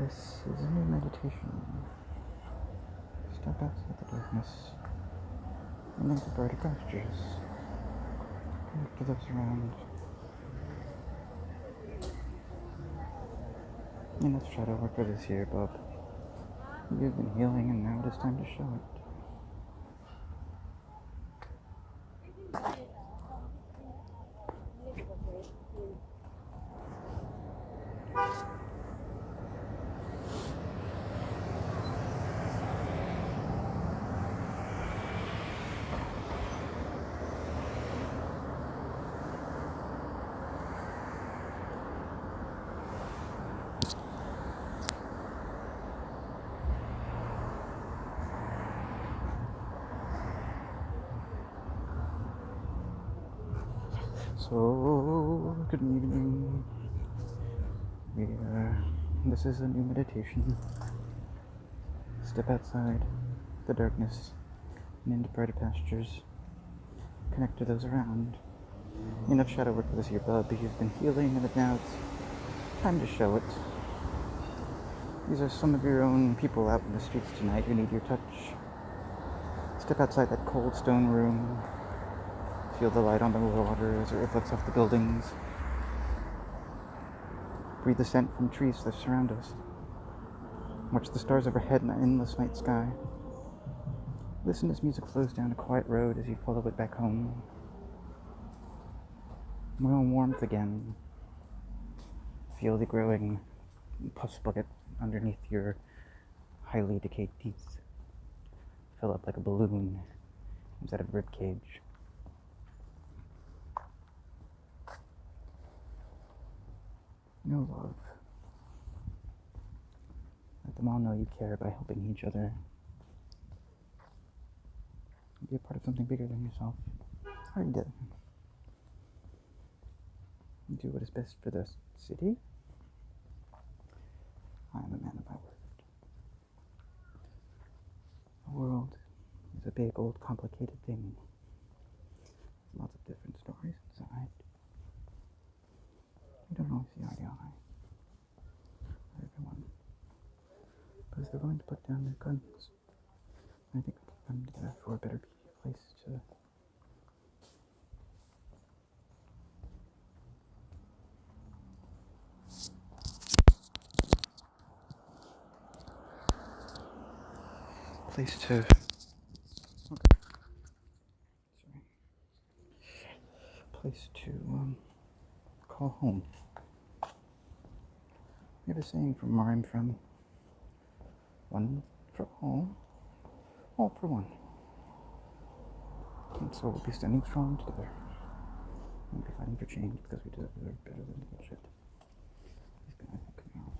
This is a new meditation. Step outside the darkness and into brighter pastures. Connect to those around. Enough shadow work for this year, bub. You've been healing, and now it is time to show it. So, good evening. This is a new meditation. Step outside the darkness and into brighter pastures. Connect to those around. Enough shadow work for this year, bub. You've been healing, and now it's time to show it. These are some of your own people out in the streets tonight who need your touch. Step outside that cold stone room. Feel the light on the water as it reflects off the buildings. Breathe the scent from trees that surround us. Watch the stars overhead in an endless night sky. Listen as music flows down a quiet road as you follow it back home. More warmth again. Feel the growing pus bucket underneath your highly decayed teeth. Fill up like a balloon instead of a rib cage. No love. Let them all know you care by helping each other. Be a part of something bigger than yourself. Already did. Do what is best for the city. I am a man of my word. The world is a big, old, complicated thing. Lots of different stories inside. We don't always see eye to eye. Everyone. But if they're willing to put down their guns, I think we can come together for a better place to call home. We have a saying from where I'm from. One for all for one. And so we'll be standing strong together. We'll be fighting for change because we deserve better than the bullshit. These guys are coming out.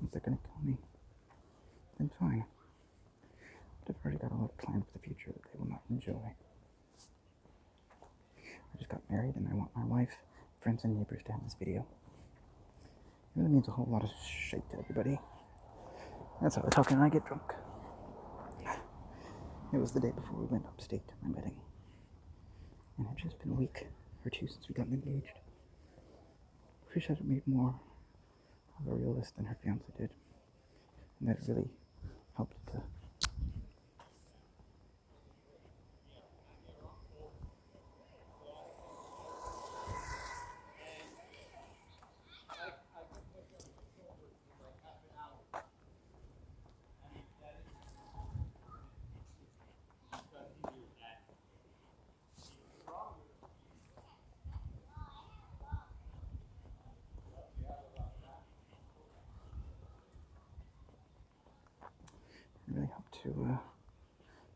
If they're gonna kill me, then fine. But I've already got a lot planned for the future that they will not enjoy. I just got married and I want my wife, friends, and neighbors to have this video. It really means a whole lot of shit to everybody. That's how I talk and I get drunk. It was the day before we went upstate to my wedding. And it had just been a week or two since we got engaged. Wish I'd made more of a realist than her fiance did. And that really helped to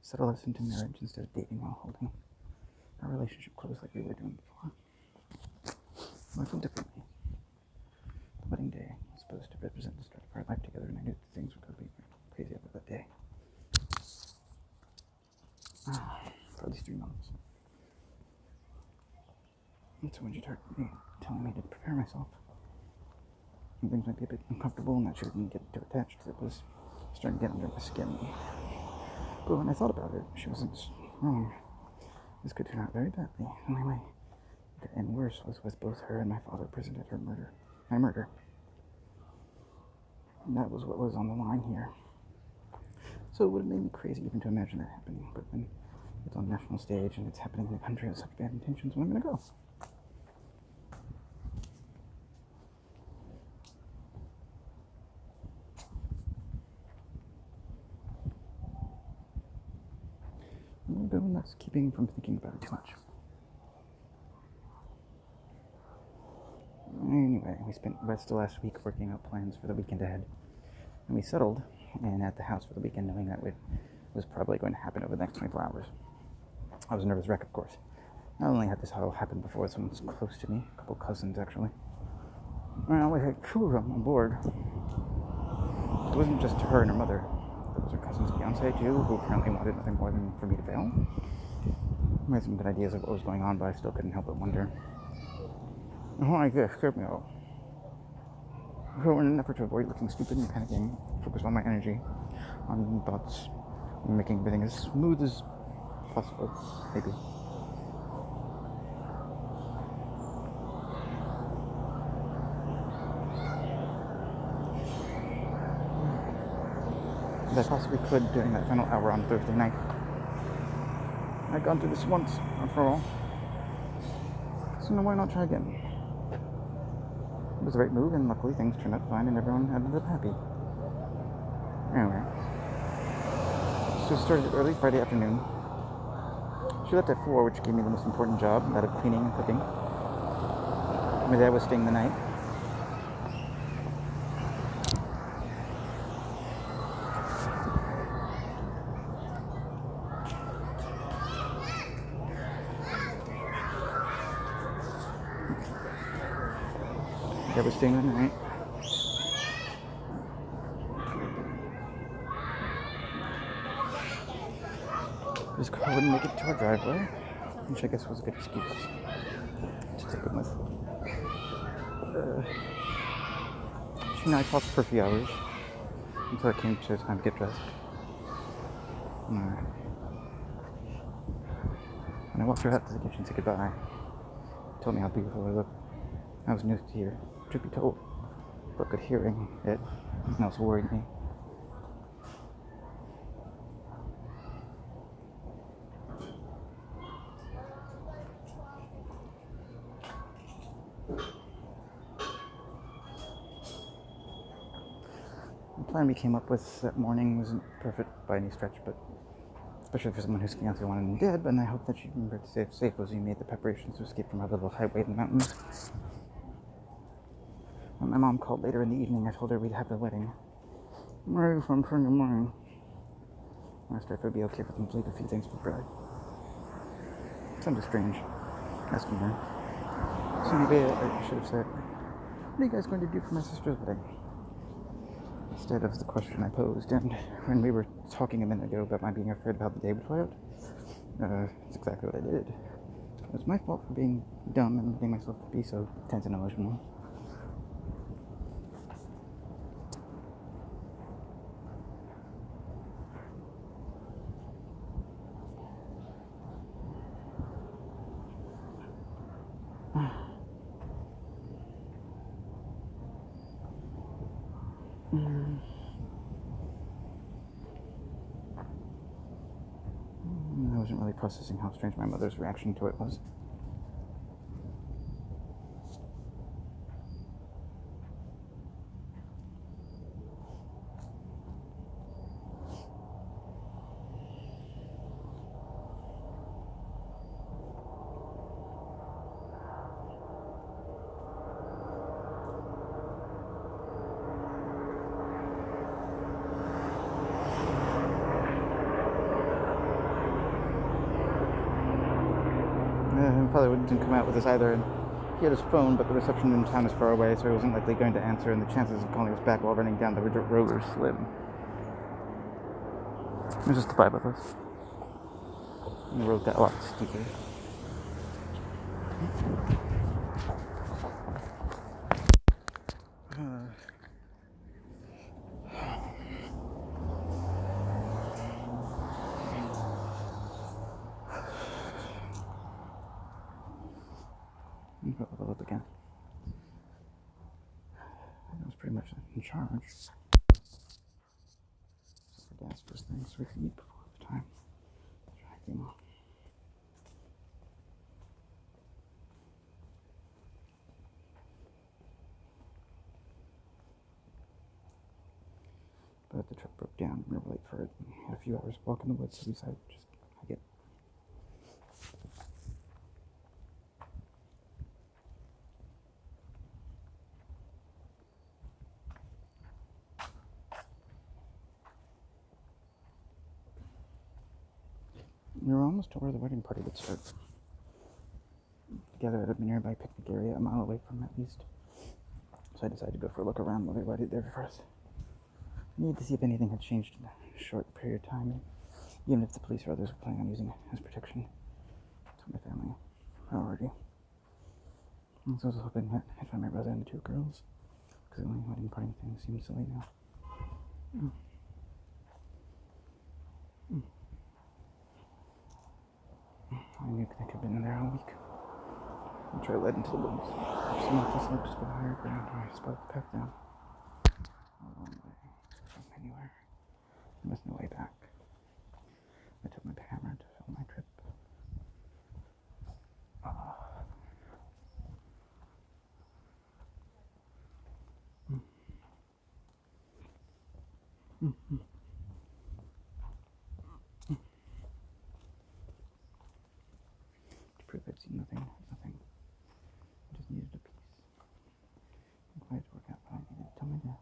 settle us into marriage instead of dating while holding our relationship close like we were doing before. I feel differently. The wedding day was supposed to represent the start of our life together, and I knew that things were going to be crazy after that day. For at least 3 months. And so when she started telling me to prepare myself, and things might be a bit uncomfortable and that she didn't get too attached, it was starting to get under my skin. But when I thought about it, she wasn't wrong. This could turn out very badly. Only way it could end worse was with both her and my father present at my murder. And that was what was on the line here. So it would have made me crazy even to imagine that happening. But when it's on a national stage and it's happening in a country with such bad intentions, where am I going to go? I'm going to go, and that's keeping from thinking about it too much. Anyway, we spent the rest of the last week working out plans for the weekend ahead. And we settled and at the house for the weekend, knowing that it was probably going to happen over the next 24 hours. I was a nervous wreck, of course. Not only had this all happened before with someone close to me, a couple cousins actually. Well, we had two of them on board. It wasn't just her and her mother. There was her cousin's fiance too, who apparently wanted nothing more than for me to fail. I had some good ideas of what was going on, but I still couldn't help but wonder. And like this scared me out. So in an effort to avoid looking stupid and panicking, focus all my energy on thoughts, and making everything as smooth as possible, maybe. As I possibly could during that final hour on Thursday night. I'd gone through this once, after all. So now why not try again? It was the right move, and luckily things turned out fine and everyone ended up happy. Anyway. So it started early Friday afternoon. She left at 4, which gave me the most important job, that of cleaning and cooking. My dad was staying the night. Dad was staying the night. His car wouldn't make it to our driveway, which I guess was a good excuse to take him with. She and I talked for a few hours until it came to time to get dressed. When I walked her out to the kitchen to say goodbye, she told me how beautiful I looked. I was new to here, truth be told, but good hearing it, nothing else worried me. The plan we came up with that morning wasn't perfect by any stretch, but especially for someone whose fiance wanted him dead, and I hope that she remembered to stay safe as we made the preparations to escape from our little hideaway in the mountains. When my mom called later in the evening, I told her we'd have the wedding. I'm ready for Sunday morning. I asked her if it would be okay for them to leave a few things for the bride. It sounded strange, asking her. So maybe I should have said, what are you guys going to do for my sister's wedding? Instead of the question I posed, and when we were talking a minute ago about my being afraid of how the day would play out, it's exactly what I did. It was my fault for being dumb and letting myself be so tense and emotional. I wasn't really processing how strange my mother's reaction to it was. My father didn't come out with us either, and he had his phone, but the reception in town is far away, so he wasn't likely going to answer, and the chances of calling us back while running down the road were slim. It was just the 5 of us. And the road got a lot steeper. Go level up again. I was pretty much in charge. So the gas first thing, so we could eat before the time. Tracking. But the truck broke down. We were late for it. We had a few hours walk in the woods, so we decided to just hike it. We were almost to where the wedding party would start. Together at a nearby picnic area, a mile away from at least. So I decided to go for a look around while they waited there for us. I needed to see if anything had changed in a short period of time, even if the police or others were planning on using it as protection. To my family priority. And so I was hoping that I'd find my brother and the two girls, because the only wedding party thing seems silly now. I knew they could have been in there all week. The trail led into the woods. Some rocky slopes to higher ground where I spotted the path down. All the way from anywhere. There was no way back. I took my camera to film my trip. To prove I'd seen nothing. I just needed a piece. I'm glad to work out what I needed to tell my dad.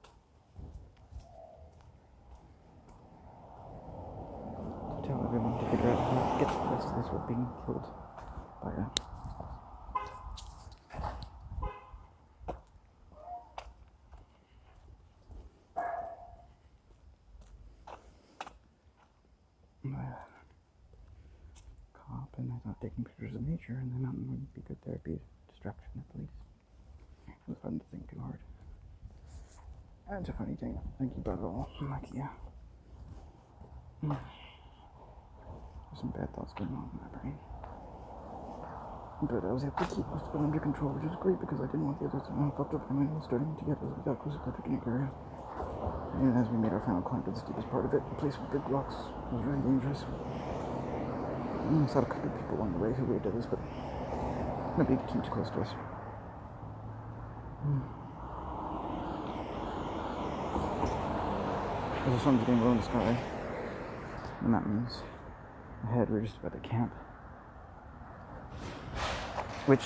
To tell everyone to figure out how to get to the rest of this without being killed by a cop, and I thought taking pictures of nature and the mountain would be good therapy, distraction at least. It was fun to think too hard. And it's a funny thing, thinking about it all. I'm like, yeah. There's some bad thoughts going on in my brain. But I was able to keep most of it under control, which is great because I didn't want the others to know how fucked up my mind was starting to get as we got closer to the picnic area. And as we made our final climb to the steepest part of it, the place with big rocks was really dangerous. I saw a couple of people along the way who waved at us, but nobody came too close to us. As the sun was getting low in the sky, the mountains ahead were just about to camp. Which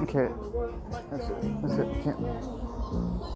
Okay. That's it. That's it. Can't.